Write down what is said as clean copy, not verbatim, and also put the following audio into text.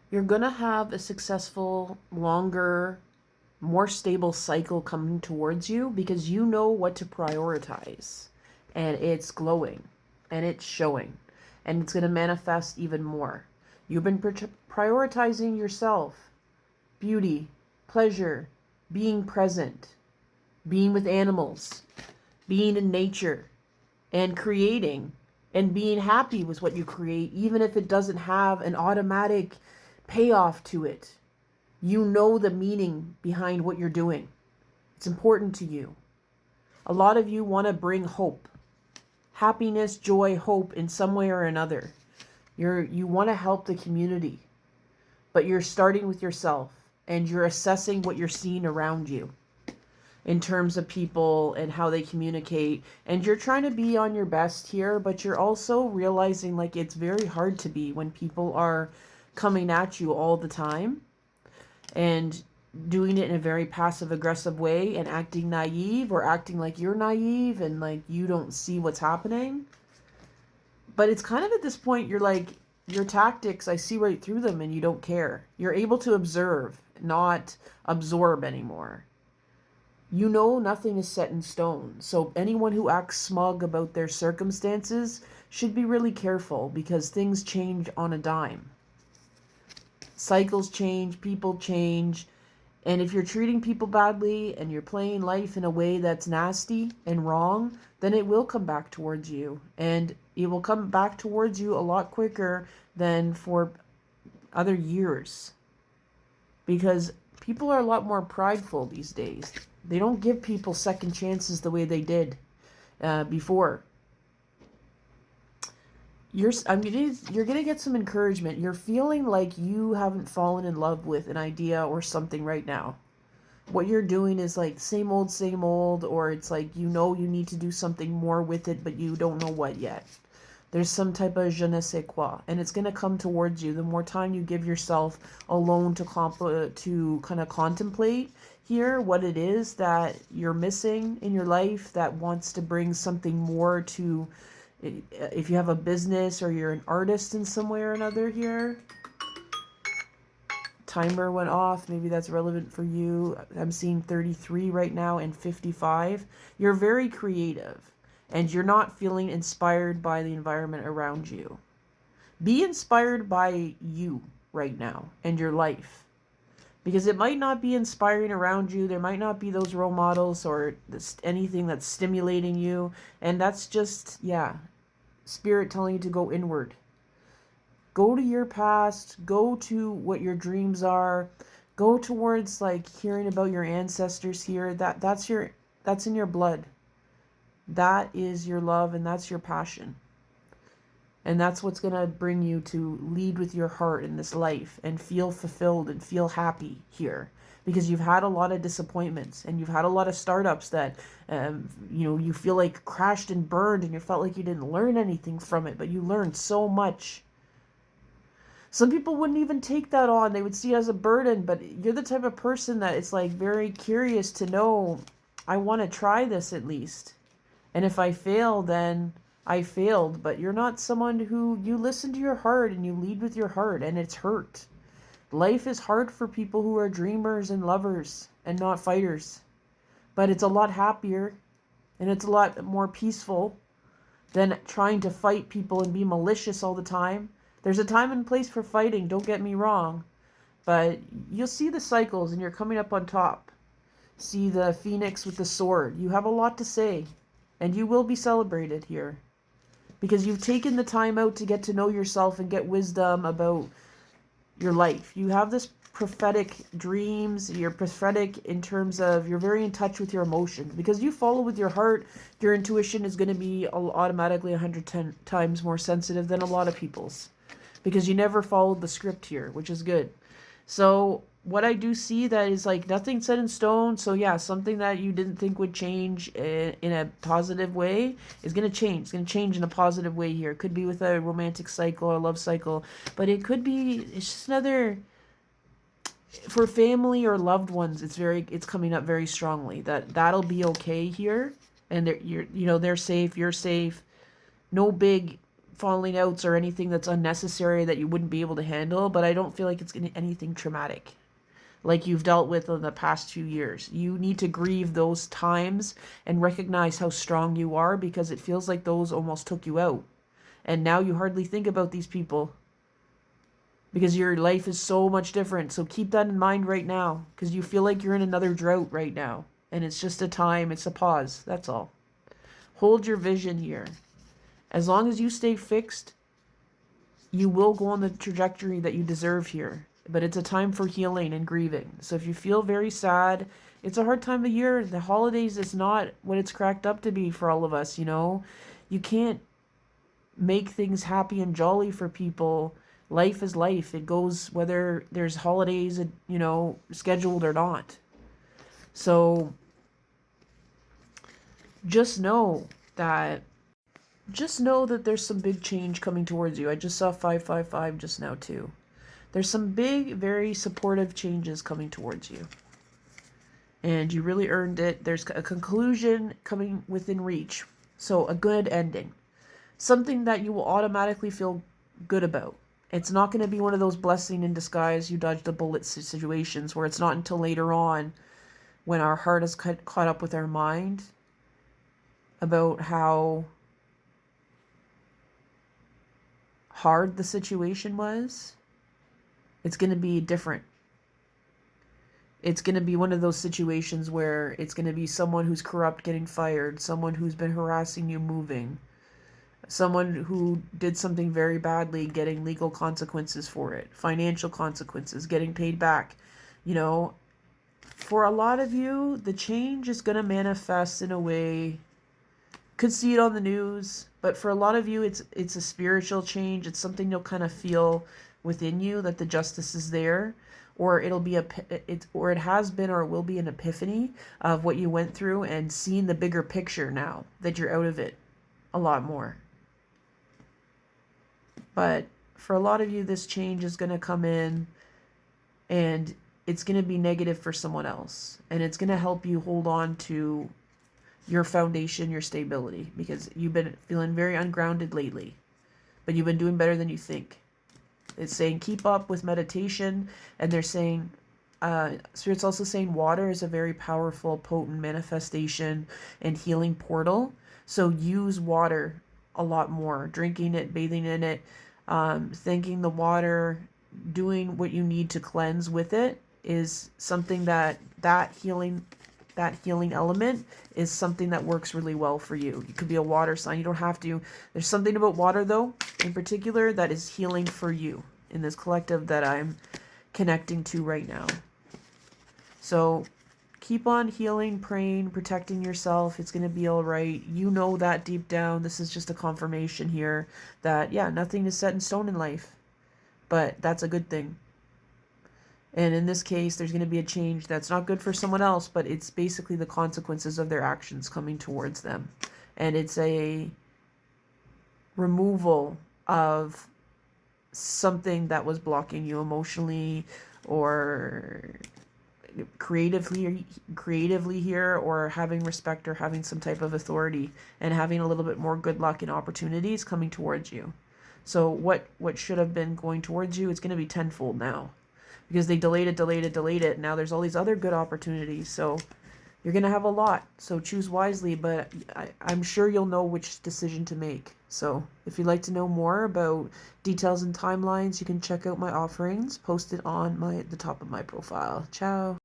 You're going to have a successful, longer, more stable cycle coming towards you because you know what to prioritize. And it's glowing and it's showing and it's going to manifest even more. You've been prioritizing yourself, beauty, pleasure, being present, being with animals, being in nature, and creating and being happy with what you create, even if it doesn't have an automatic payoff to it. You know the meaning behind what you're doing. It's important to you. A lot of you want to bring hope, happiness, joy, hope in some way or another. You want to help the community, but you're starting with yourself and you're assessing what you're seeing around you in terms of people and how they communicate. And you're trying to be on your best here, but you're also realizing like it's very hard to be when people are coming at you all the time and doing it in a very passive aggressive way and acting naive or acting like you're naive and like you don't see what's happening. But it's kind of at this point you're like, your tactics, I see right through them and you don't care. You're able to observe, not absorb anymore. You know nothing is set in stone. So anyone who acts smug about their circumstances should be really careful because things change on a dime. Cycles change, people change, and if you're treating people badly and you're playing life in a way that's nasty and wrong, then it will come back towards you. And it will come back towards you a lot quicker than for other years. Because people are a lot more prideful these days. They don't give people second chances the way they did before. You're gonna get some encouragement. You're feeling like you haven't fallen in love with an idea or something right now. What you're doing is like same old, or it's like you know you need to do something more with it, but you don't know what yet. There's some type of je ne sais quoi, and it's gonna come towards you. The more time you give yourself alone to kind of contemplate here what it is that you're missing in your life that wants to bring something more to, if you have a business or you're an artist in some way or another here. Timer went off. Maybe that's relevant for you. I'm seeing 33 right now and 55. You're very creative and you're not feeling inspired by the environment around you. Be inspired by you right now and your life. Because it might not be inspiring around you. There might not be those role models or anything that's stimulating you. And that's just, yeah, spirit telling you to go inward. Go to your past. Go to what your dreams are. Go towards like hearing about your ancestors here. That's in your blood. That is your love and that's your passion. And that's what's going to bring you to lead with your heart in this life and feel fulfilled and feel happy here. Because you've had a lot of disappointments and you've had a lot of startups that, you feel like crashed and burned and you felt like you didn't learn anything from it, but you learned so much. Some people wouldn't even take that on. They would see it as a burden, but you're the type of person that is like very curious to know, I want to try this at least. And if I fail, then I failed, but you're not someone who, you listen to your heart and you lead with your heart, and it's hurt. Life is hard for people who are dreamers and lovers and not fighters, but it's a lot happier and it's a lot more peaceful than trying to fight people and be malicious all the time. There's a time and place for fighting, don't get me wrong, but you'll see the cycles and you're coming up on top. See the phoenix with the sword. You have a lot to say, and you will be celebrated here. Because you've taken the time out to get to know yourself and get wisdom about your life. You have this prophetic dreams. You're prophetic in terms of you're very in touch with your emotions. Because you follow with your heart, your intuition is going to be automatically 110 times more sensitive than a lot of people's. Because you never followed the script here, which is good. So what I do see that is like nothing set in stone. So yeah, something that you didn't think would change in a positive way is going to change. It's going to change in a positive way here. It could be with a romantic cycle or love cycle, but it could be, it's just another, for family or loved ones, it's coming up very strongly that'll be okay here. And they're safe, you're safe. No big falling outs or anything that's unnecessary that you wouldn't be able to handle, but I don't feel like it's anything traumatic like you've dealt with in the past 2 years. You need to grieve those times and recognize how strong you are, because it feels like those almost took you out. And now you hardly think about these people because your life is so much different. So keep that in mind right now, because you feel like you're in another drought right now. And it's just a time, it's a pause. That's all. Hold your vision here. As long as you stay fixed, you will go on the trajectory that you deserve here. But it's a time for healing and grieving. So if you feel very sad, it's a hard time of year. The holidays is not what it's cracked up to be for all of us, you know. You can't make things happy and jolly for people. Life is life. It goes whether there's holidays, you know, scheduled or not. So just know that there's some big change coming towards you. I just saw 555 just now too. There's some big, very supportive changes coming towards you. And you really earned it. There's a conclusion coming within reach. So a good ending. Something that you will automatically feel good about. It's not going to be one of those blessing in disguise, you dodged a bullet situations where it's not until later on when our heart is caught up with our mind about how hard the situation was. It's going to be different. It's going to be one of those situations where it's going to be someone who's corrupt getting fired, someone who's been harassing you moving, someone who did something very badly getting legal consequences for it, financial consequences, getting paid back. You know, for a lot of you, the change is going to manifest in a way, could see it on the news, but for a lot of you, it's a spiritual change. It's something you'll kind of feel within you that the justice is there, or it'll be or it has been, or it will be an epiphany of what you went through and seeing the bigger picture now that you're out of it a lot more. But for a lot of you, this change is going to come in and it's going to be negative for someone else, and it's going to help you hold on to your foundation, your stability, because you've been feeling very ungrounded lately, but you've been doing better than you think. It's saying keep up with meditation, and they're saying, Spirit's also saying water is a very powerful, potent manifestation and healing portal. So use water a lot more, drinking it, bathing in it, thanking the water, doing what you need to cleanse with it is something that healing element is something that works really well for you. You could be a water sign. You don't have to. There's something about water, though, in particular, that is healing for you in this collective that I'm connecting to right now. So keep on healing, praying, protecting yourself. It's going to be all right. You know that deep down. This is just a confirmation here that, yeah, nothing is set in stone in life. But that's a good thing. And in this case, there's going to be a change that's not good for someone else, but it's basically the consequences of their actions coming towards them. And it's a removal of something that was blocking you emotionally or creatively here, or having respect or having some type of authority and having a little bit more good luck and opportunities coming towards you. So what should have been going towards you, it's going to be tenfold now. Because they delayed it. Now there's all these other good opportunities. So you're going to have a lot. So choose wisely, but I'm sure you'll know which decision to make. So if you'd like to know more about details and timelines, you can check out my offerings posted on the top of my profile. Ciao.